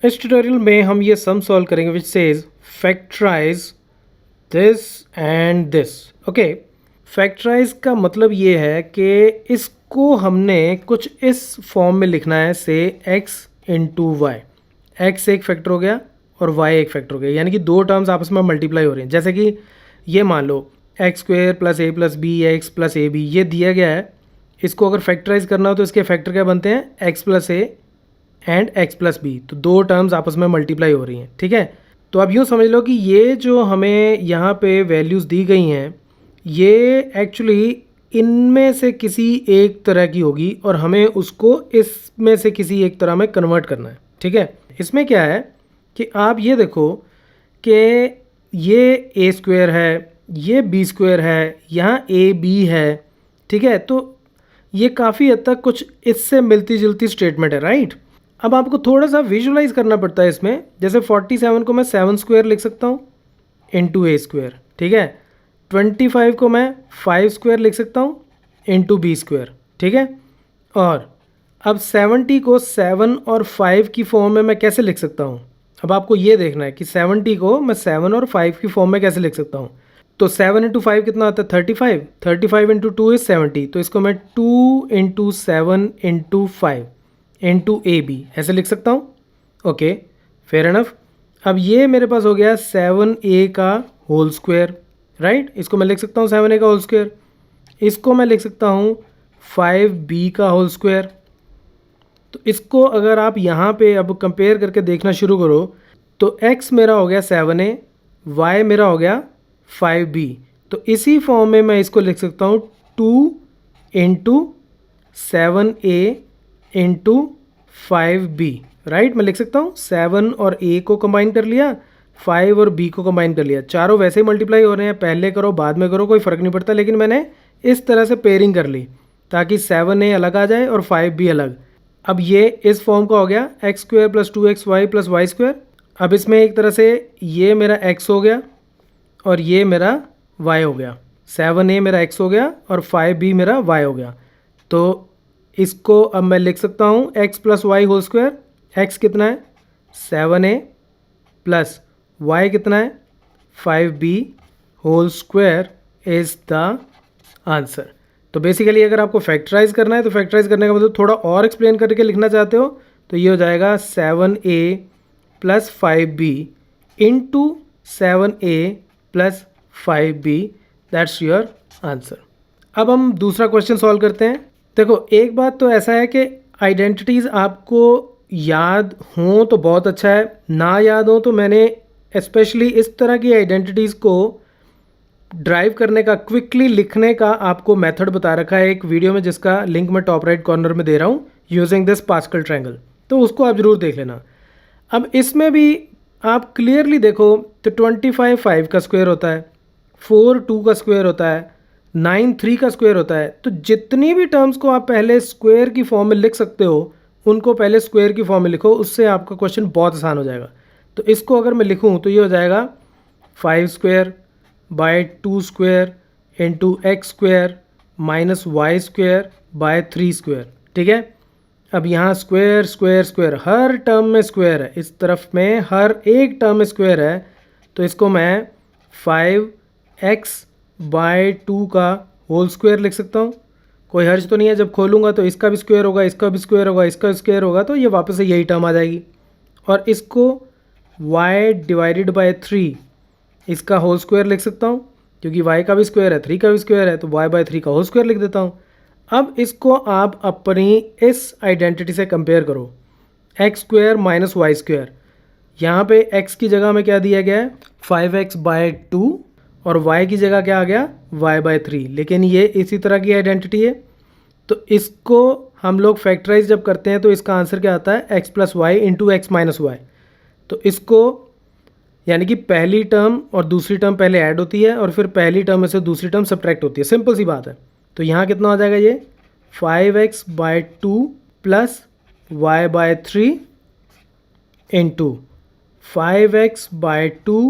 इस ट्यूटोरियल में हम ये सम सॉल्व करेंगे which says factorise this and this. Okay, factorise का मतलब ये है कि इसको हमने कुछ इस फॉर्म में लिखना है, से x इंटू वाई। एक्स एक फैक्टर हो गया और y एक फैक्टर हो गया, यानी कि दो टर्म्स आपस में मल्टीप्लाई हो रही हैं। जैसे कि ये मान लो x square plus a plus b x plus a b, ये दिया गया है। इसको अगर फैक्टराइज करना हो तो इसके फैक्टर क्या बनते हैं, x plus a and x plus b. तो दो टर्म्स आपस में मल्टीप्लाई हो रही हैं, ठीक है। तो अब यूँ समझ लो कि ये जो हमें यहाँ पे वैल्यूज़ दी गई हैं, ये एक्चुअली इनमें से किसी एक तरह की होगी और हमें उसको इसमें से किसी एक तरह में कन्वर्ट करना है, ठीक है। इसमें क्या है कि आप ये देखो कि ये ए स्क्वायर है, ये बी स्क्वायर है, यहाँ ए बी है, ठीक है। तो ये काफ़ी हद तक कुछ इससे मिलती जुलती स्टेटमेंट है, राइट। अब आपको थोड़ा सा विजुलाइज करना पड़ता है इसमें। जैसे 47 को मैं 7 स्क्वायर लिख सकता हूँ इंटू ए स्क्वायर, ठीक है। 25 को मैं 5 स्क्वायर लिख सकता हूँ इंटू बी स्क्वायर, ठीक है। और अब 70 को 7 और 5 की फॉर्म में मैं कैसे लिख सकता हूँ। अब आपको ये देखना है कि 70 को मैं 7 और 5 की फॉर्म में कैसे लिख सकता हूँ। तो 7 इंटू 5 कितना आता है, 35। 35 इंटू 2 इज़ 70। तो इसको मैं 2 into 7 into 5 into a b ऐसे लिख सकता हूँ। Okay, fair enough. अब ये मेरे पास हो गया 7a का होल स्क्वायर, राइट। इसको मैं लिख सकता हूँ 7a का होल स्क्वायर। इसको मैं लिख सकता हूँ 5b का होल स्क्वायर। तो इसको अगर आप यहाँ पे अब कंपेयर करके देखना शुरू करो तो x मेरा हो गया 7a, y मेरा हो गया 5b। तो इसी फॉर्म में मैं इसको लिख सकता हूँ 2 into 7a into 5b, right. मैं लिख सकता हूँ 7 और a को कंबाइन कर लिया, 5 और b को कंबाइन कर लिया। चारों वैसे ही मल्टीप्लाई हो रहे हैं, पहले करो बाद में करो कोई फ़र्क नहीं पड़ता, लेकिन मैंने इस तरह से पेयरिंग कर ली ताकि 7a अलग आ जाए और 5b अलग। अब ये इस फॉर्म का हो गया x square plus 2xy plus y square. अब इसमें एक तरह से ये मेरा x हो गया और ये मेरा y हो गया। 7a मेरा x हो गया और 5b मेरा y हो गया। तो इसको अब मैं लिख सकता हूँ x plus y whole square. x कितना है 7a प्लस y कितना है 5b whole square is the answer. तो बेसिकली अगर आपको फैक्टराइज करना है तो फैक्टराइज करने का मतलब थोड़ा और एक्सप्लेन करके लिखना चाहते हो तो ये हो जाएगा 7a plus 5b into 7a plus 5b, that's your answer. अब हम दूसरा क्वेश्चन सॉल्व करते हैं। देखो, एक बात तो ऐसा है कि आइडेंटिटीज़ आपको याद हों तो बहुत अच्छा है, ना याद हो तो मैंने स्पेशली इस तरह की आइडेंटिटीज़ को ड्राइव करने का, क्विकली लिखने का आपको मेथड बता रखा है एक वीडियो में, जिसका लिंक मैं टॉप राइट कॉर्नर में दे रहा हूँ, यूजिंग दिस पास्कल ट्रायंगल। तो उसको आप ज़रूर देख लेना। अब इसमें भी आप क्लियरली देखो तो 25 5 का स्क्वायर होता है, 4 2 का स्क्वायर होता है, 9 3 का स्क्वायर होता है। तो जितनी भी टर्म्स को आप पहले स्क्वायर की फॉर्म में लिख सकते हो उनको पहले स्क्वायर की फॉर्म में लिखो, उससे आपका क्वेश्चन बहुत आसान हो जाएगा। तो इसको अगर मैं लिखूँ तो ये हो जाएगा 5 square by 2 square into x square minus y square by 3 square, ठीक है। अब यहाँ स्क्वायर स्क्वायर स्क्वायर, हर टर्म में स्क्वायर है, इस तरफ में हर एक टर्म में स्क्वायर है। तो इसको मैं 5x बाय 2 का होल स्क्वायर लिख सकता हूँ। कोई हर्ज तो नहीं है, जब खोलूँगा तो इसका भी स्क्वायर होगा, इसका भी स्क्वायर होगा, इसका भी स्क्वायर होगा, तो ये वापस से यही टर्म आ जाएगी। और इसको y डिवाइडेड बाय 3 इसका होल स्क्वायर लिख सकता हूँ, क्योंकि y का भी स्क्वायर है 3 का भी स्क्वायर है, तो y बाय 3 का होल स्क्वायर लिख देता हूँ। अब इसको आप अपनी इस आइडेंटिटी से कंपेयर करो, x square minus y square. यहाँ पे x की जगह में क्या दिया गया है 5x बाय 2 और y की जगह क्या आ गया y बाय 3, लेकिन ये इसी तरह की आइडेंटिटी है। तो इसको हम लोग फैक्टराइज जब करते हैं तो इसका आंसर क्या आता है x plus y into x minus y. तो इसको यानी कि पहली टर्म और दूसरी टर्म पहले ऐड होती है और फिर पहली टर्म में से दूसरी टर्म सब्ट्रैक्ट होती है, सिंपल सी बात है। तो यहाँ कितना हो जाएगा ये 5x by 2 plus y by 3 into 5x by 2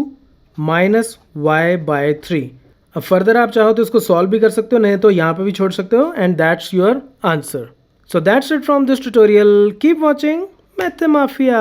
minus y by 3। अब फर्दर आप चाहो तो इसको सॉल्व भी कर सकते हो, नहीं तो यहाँ पे भी छोड़ सकते हो, and that's your answer. So that's it from this tutorial. Keep watching math mafia.